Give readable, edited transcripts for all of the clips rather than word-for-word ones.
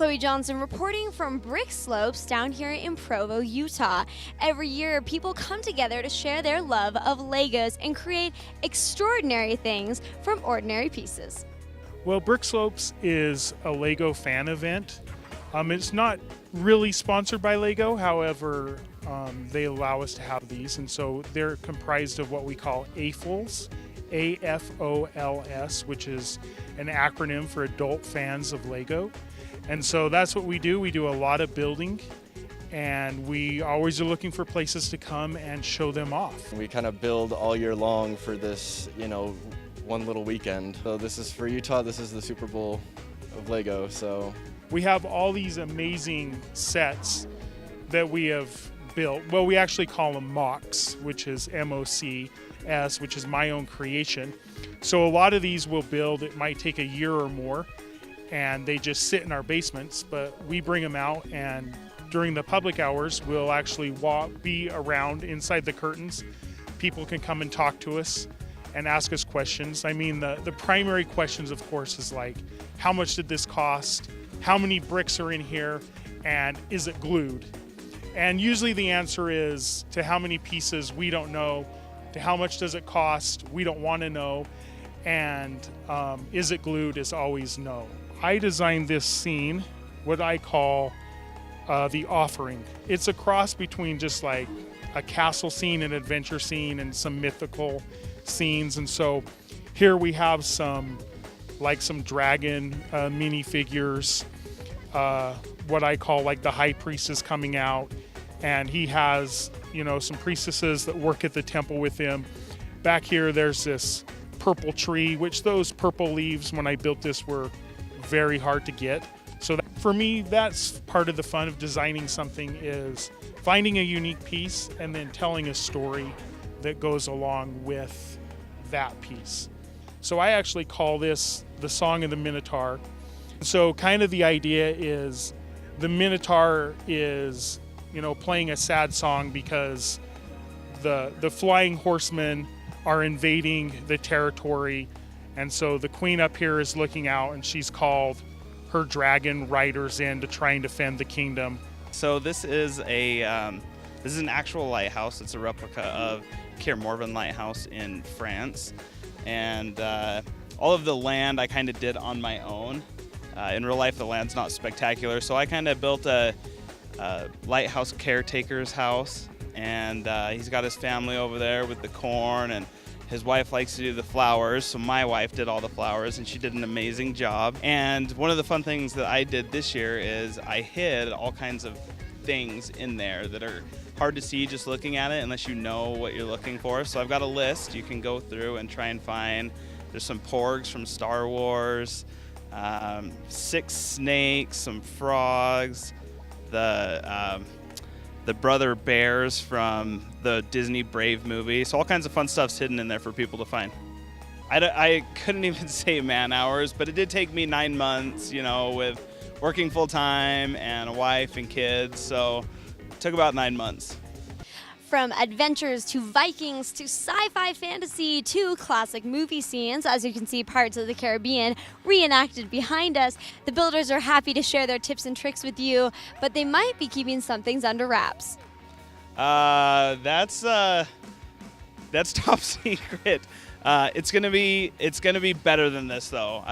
Chloe Johnson reporting from Brick Slopes down here in Provo, Utah. Every year, people come together to share their love of Legos and create extraordinary things from ordinary pieces. Well, Brick Slopes is a Lego fan event. It's not really sponsored by Lego, however, they allow us to have these, and so they're comprised of what we call AFOLs, AFOLS, which is an acronym for Adult Fans of Lego. And so that's what we do. We do a lot of building, and we always are looking for places to come and show them off. We kind of build all year long for this, one little weekend. So this is for Utah, this is the Super Bowl of Lego, so. We have all these amazing sets that we have built. Well, we actually call them MOCs, which is MOCS, which is my own creation. So a lot of these we'll build, it might take a year or more, and they just sit in our basements, but we bring them out, and during the public hours, we'll actually be around inside the curtains. People can come and talk to us and ask us questions. I mean, the primary questions, of course, is like, how much did this cost? How many bricks are in here? And is it glued? And usually the answer is, to how many pieces, we don't know. To how much does it cost? We don't want to know. And is it glued is always no. I designed this scene, what I call the offering. It's a cross between just like a castle scene, an adventure scene, and some mythical scenes. And so here we have some dragon minifigures, what I call like the high priestess coming out, and he has some priestesses that work at the temple with him. Back here there's this purple tree, which those purple leaves when I built this were very hard to get. So for me, that's part of the fun of designing something, is finding a unique piece and then telling a story that goes along with that piece. So I actually call this the Song of the Minotaur. So kind of the idea is the Minotaur is, playing a sad song because the flying horsemen are invading the territory. And so the queen up here is looking out, and she's called her dragon riders in to try and defend the kingdom. So this is an actual lighthouse. It's a replica of Kier Morvan Lighthouse in France. And all of the land I kind of did on my own. In real life, the land's not spectacular, so I kind of built a lighthouse caretaker's house, and he's got his family over there with the corn, and his wife likes to do the flowers, so my wife did all the flowers, and she did an amazing job. And one of the fun things that I did this year is I hid all kinds of things in there that are hard to see just looking at it unless you know what you're looking for. So I've got a list you can go through and try and find. There's some porgs from Star Wars, 6 snakes, some frogs, the brother bears from the Disney Brave movie. So all kinds of fun stuff's hidden in there for people to find. I couldn't even say man hours, but it did take me 9 months, with working full time and a wife and kids. So it took about 9 months. From adventures to Vikings to sci-fi fantasy to classic movie scenes, as you can see Pirates of the Caribbean reenacted behind us, the builders are happy to share their tips and tricks with you, but they might be keeping some things under wraps. That's top secret. It's gonna be better than this though.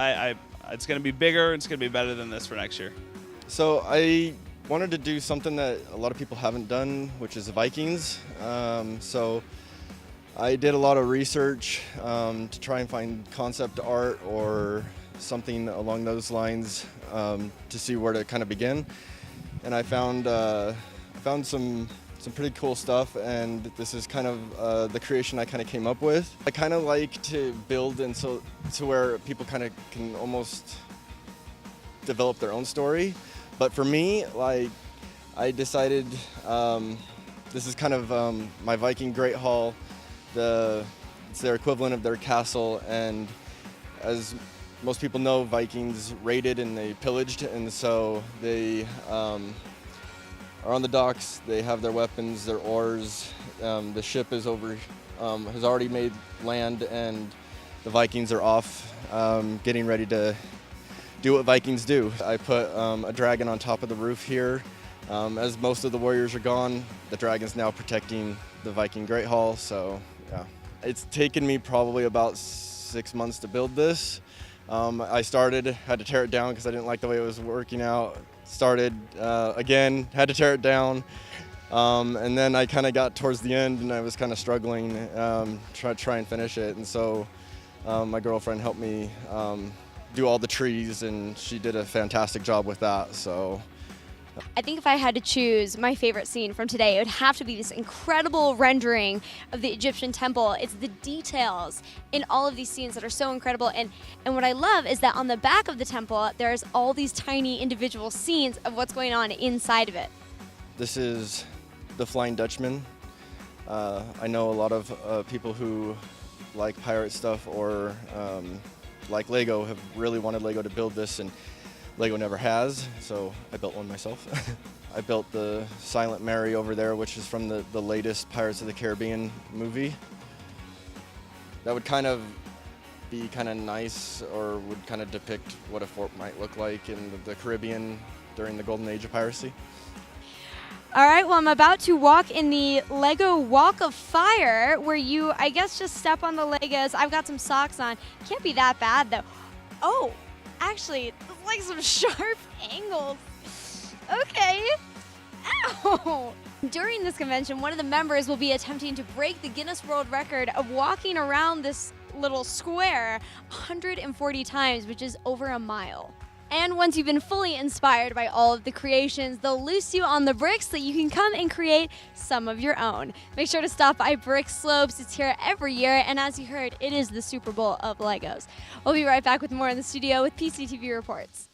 It's gonna be bigger. It's gonna be better than this for next year. So I wanted to do something that a lot of people haven't done, which is Vikings. So I did a lot of research to try and find concept art or something along those lines to see where to kind of begin. And I found some pretty cool stuff, and this is kind of the creation I kind of came up with. I kind of like to build and so to where people kind of can almost develop their own story. But for me, I decided this is kind of my Viking Great Hall. It's their equivalent of their castle, and as most people know, Vikings raided and they pillaged, and so they are on the docks. They have their weapons, their oars. The ship is has already made land, and the Vikings are off, getting ready to do what Vikings do. I put a dragon on top of the roof here. As most of the warriors are gone, the dragon's now protecting the Viking Great Hall, so yeah. It's taken me probably about 6 months to build this. I had to tear it down because I didn't like the way it was working out. Started again, had to tear it down. And then I kind of got towards the end and I was kind of struggling, try and finish it. And so my girlfriend helped me do all the trees, and she did a fantastic job with that. So I think if I had to choose my favorite scene from today, it would have to be this incredible rendering of the Egyptian temple. It's the details in all of these scenes that are so incredible. And what I love is that on the back of the temple, there's all these tiny individual scenes of what's going on inside of it. this is the Flying Dutchman. I know a lot of people who like pirate stuff or like Lego have really wanted Lego to build this, and Lego never has, so I built one myself. I built the Silent Mary over there, which is from the latest Pirates of the Caribbean movie. That would kind of be kind of nice, or would kind of depict what a fort might look like in the Caribbean during the golden age of piracy. All right, well, I'm about to walk in the Lego Walk of Fire, where you, I guess, just step on the Legos. I've got some socks on. Can't be that bad, though. Oh, actually, it's like some sharp angles. Okay. Ow! During this convention, one of the members will be attempting to break the Guinness World Record of walking around this little square 140 times, which is over a mile. And once you've been fully inspired by all of the creations, they'll loose you on the bricks so that you can come and create some of your own. Make sure to stop by Brick Slopes. It's here every year, and as you heard, it is the Super Bowl of Legos. We'll be right back with more in the studio with PCTV Reports.